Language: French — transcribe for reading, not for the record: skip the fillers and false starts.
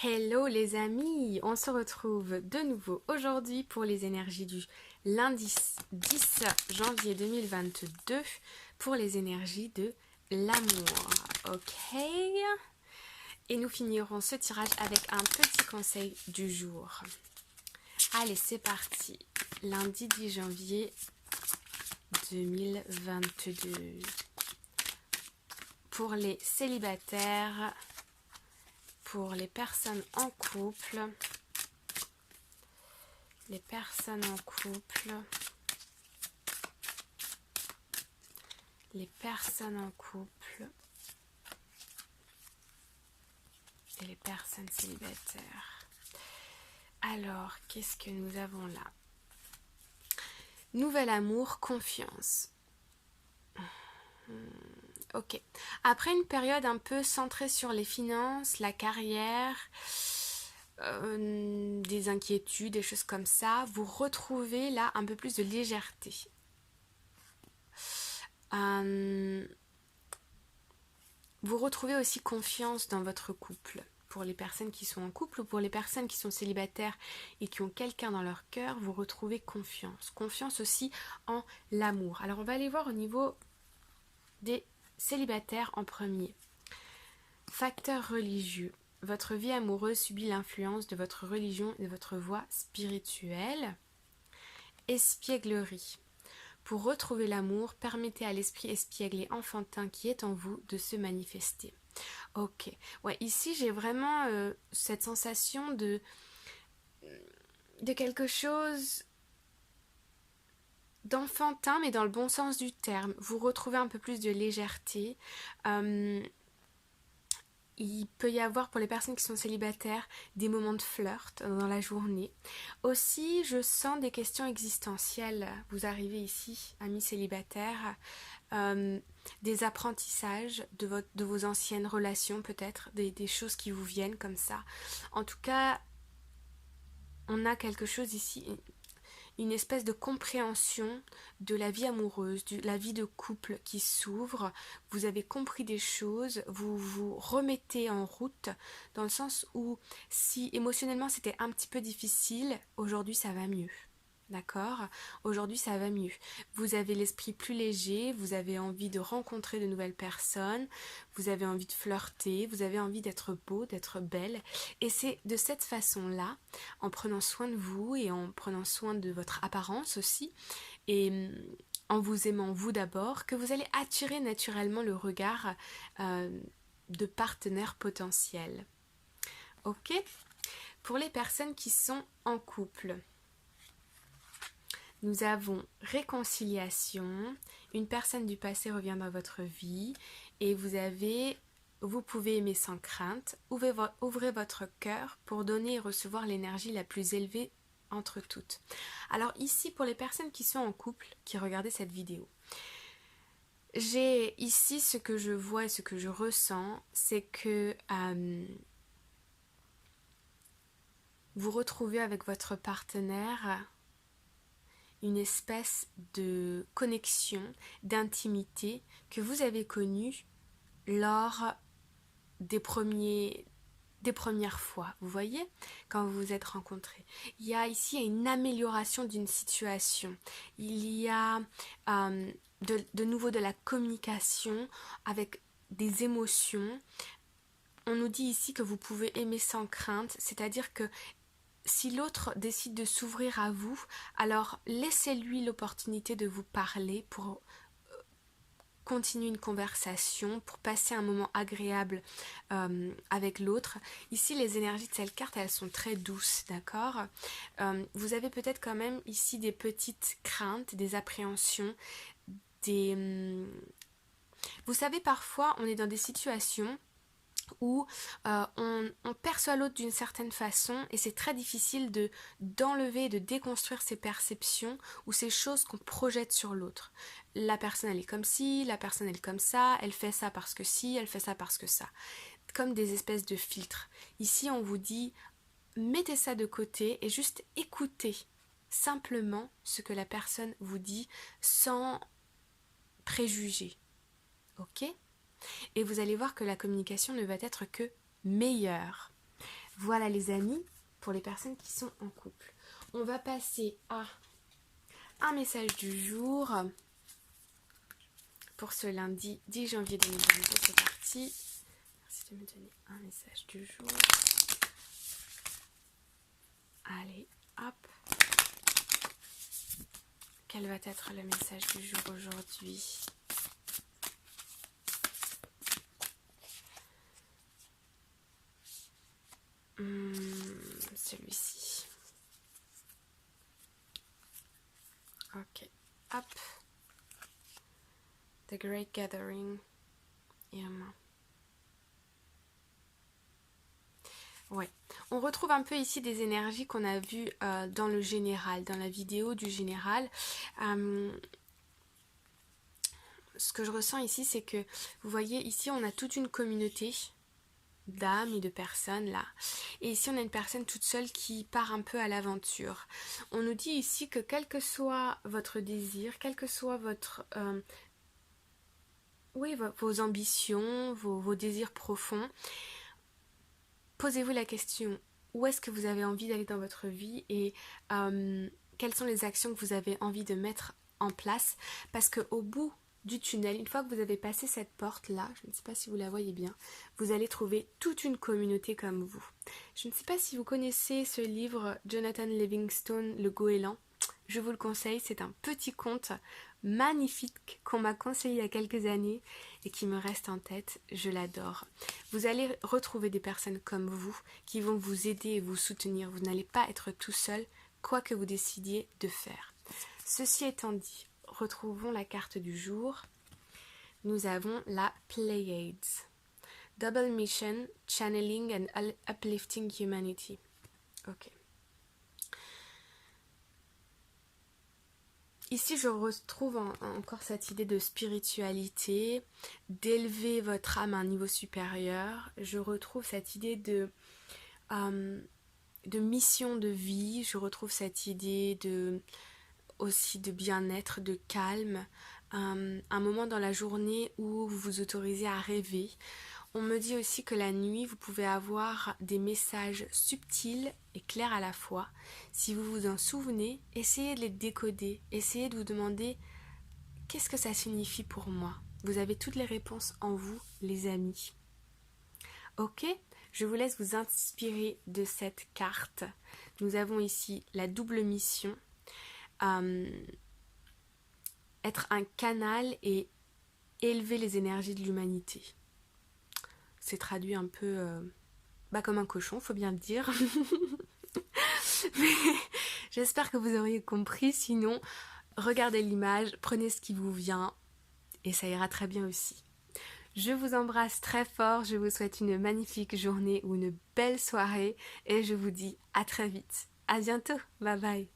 Hello les amis, on se retrouve de nouveau aujourd'hui pour les énergies du lundi 10 janvier 2022 pour les énergies de l'amour. Ok. Et nous finirons ce tirage avec un petit conseil du jour. Allez, c'est parti. Lundi 10 janvier 2022. Pour les célibataires, pour les personnes en couple, les personnes en couple, les personnes en couple et les personnes célibataires. Alors, qu'est-ce que nous avons là? Nouvel amour, confiance. Ok. Après une période un peu centrée sur les finances, la carrière, des inquiétudes, des choses comme ça, vous retrouvez là un peu plus de légèreté. Vous retrouvez aussi confiance dans votre couple. Pour les personnes qui sont en couple ou pour les personnes qui sont célibataires et qui ont quelqu'un dans leur cœur, vous retrouvez confiance. Confiance aussi en l'amour. Alors on va aller voir au niveau des célibataires en premier. Facteur religieux. Votre vie amoureuse subit l'influence de votre religion et de votre voie spirituelle. Espièglerie. Pour retrouver l'amour, permettez à l'esprit espiègle et enfantin qui est en vous de se manifester. Ok. Ouais, ici j'ai vraiment cette sensation de quelque chose d'enfantin, mais dans le bon sens du terme. Vous retrouvez un peu plus de légèreté. Il peut y avoir pour les personnes qui sont célibataires des moments de flirt dans la journée. Aussi, je sens des questions existentielles. Vous arrivez ici, amis célibataires, des apprentissages de vos anciennes relations peut-être, des choses qui vous viennent comme ça. En tout cas, on a quelque chose ici, une espèce de compréhension de la vie amoureuse, de la vie de couple qui s'ouvre. Vous avez compris des choses, vous vous remettez en route dans le sens où si émotionnellement c'était un petit peu difficile, aujourd'hui ça va mieux. D'accord? Aujourd'hui ça va mieux. Vous avez l'esprit plus léger, vous avez envie de rencontrer de nouvelles personnes, vous avez envie de flirter, vous avez envie d'être beau, d'être belle. Et c'est de cette façon-là, en prenant soin de vous et en prenant soin de votre apparence aussi, et en vous aimant vous d'abord, que vous allez attirer naturellement le regard de partenaires potentiels. Ok? Pour les personnes qui sont en couple, nous avons réconciliation, une personne du passé revient dans votre vie et vous pouvez aimer sans crainte, ouvrez votre cœur pour donner et recevoir l'énergie la plus élevée entre toutes. Alors ici, pour les personnes qui sont en couple, qui regardaient cette vidéo, j'ai ici ce que je vois et ce que je ressens, c'est que vous retrouvez avec votre partenaire une espèce de connexion, d'intimité que vous avez connue lors des premières fois, vous voyez, quand vous vous êtes rencontrés. Il y a ici une amélioration d'une situation. Il y a de nouveau de la communication avec des émotions. On nous dit ici que vous pouvez aimer sans crainte, c'est-à-dire que si l'autre décide de s'ouvrir à vous, alors laissez-lui l'opportunité de vous parler pour continuer une conversation, pour passer un moment agréable avec l'autre. Ici, les énergies de cette carte, elles sont très douces, d'accord? Vous avez peut-être quand même ici des petites craintes, des appréhensions, vous savez, parfois, on est dans des situations où on perçoit l'autre d'une certaine façon et c'est très difficile d'enlever, de déconstruire ces perceptions ou ces choses qu'on projette sur l'autre. La personne elle est comme ci, la personne elle est comme ça, elle fait ça parce que ci, elle fait ça parce que ça. Comme des espèces de filtres. Ici on vous dit, mettez ça de côté et juste écoutez simplement ce que la personne vous dit sans préjugés. Ok ? Et vous allez voir que la communication ne va être que meilleure. Voilà les amis, pour les personnes qui sont en couple. On va passer à un message du jour pour ce lundi 10 janvier 2022. C'est parti. Merci de me donner un message du jour. Allez, hop. Quel va être le message du jour aujourd'hui? Celui-ci. Ok, hop. The Great Gathering. Irma. Ouais, on retrouve un peu ici des énergies qu'on a vues dans le général, dans la vidéo du général. Ce que je ressens ici, c'est que, vous voyez, ici on a toute une communauté d'âmes et de personnes là. Et ici on a une personne toute seule qui part un peu à l'aventure. On nous dit ici que quel que soit votre désir, quel que soit votre... vos ambitions, vos désirs profonds, posez-vous la question, où est-ce que vous avez envie d'aller dans votre vie et quelles sont les actions que vous avez envie de mettre en place, parce qu'au bout du tunnel, une fois que vous avez passé cette porte-là, je ne sais pas si vous la voyez bien, vous allez trouver toute une communauté comme vous. Je ne sais pas si vous connaissez ce livre Jonathan Livingstone, Le Goéland. Je vous le conseille, c'est un petit conte magnifique qu'on m'a conseillé il y a quelques années et qui me reste en tête, je l'adore. Vous allez retrouver des personnes comme vous qui vont vous aider et vous soutenir. Vous n'allez pas être tout seul, quoi que vous décidiez de faire. Ceci étant dit, retrouvons la carte du jour. Nous avons la Pleiades. Double Mission, Channeling and Uplifting Humanity. Ok. Ici, je retrouve encore cette idée de spiritualité, d'élever votre âme à un niveau supérieur. Je retrouve cette idée de mission de vie. Je retrouve cette idée aussi de bien-être, de calme. Un moment dans la journée où vous vous autorisez à rêver. On me dit aussi que la nuit, vous pouvez avoir des messages subtils et clairs à la fois. Si vous vous en souvenez, essayez de les décoder. Essayez de vous demander qu'est-ce que ça signifie pour moi. Vous avez toutes les réponses en vous, les amis. Ok, je vous laisse vous inspirer de cette carte. Nous avons ici la double mission. Être un canal et élever les énergies de l'humanité. C'est traduit un peu comme un cochon, faut bien le dire. Mais j'espère que vous auriez compris. Sinon, regardez l'image, prenez ce qui vous vient et ça ira très bien aussi. Je vous embrasse très fort, je vous souhaite une magnifique journée ou une belle soirée et je vous dis à très vite. À bientôt, bye bye.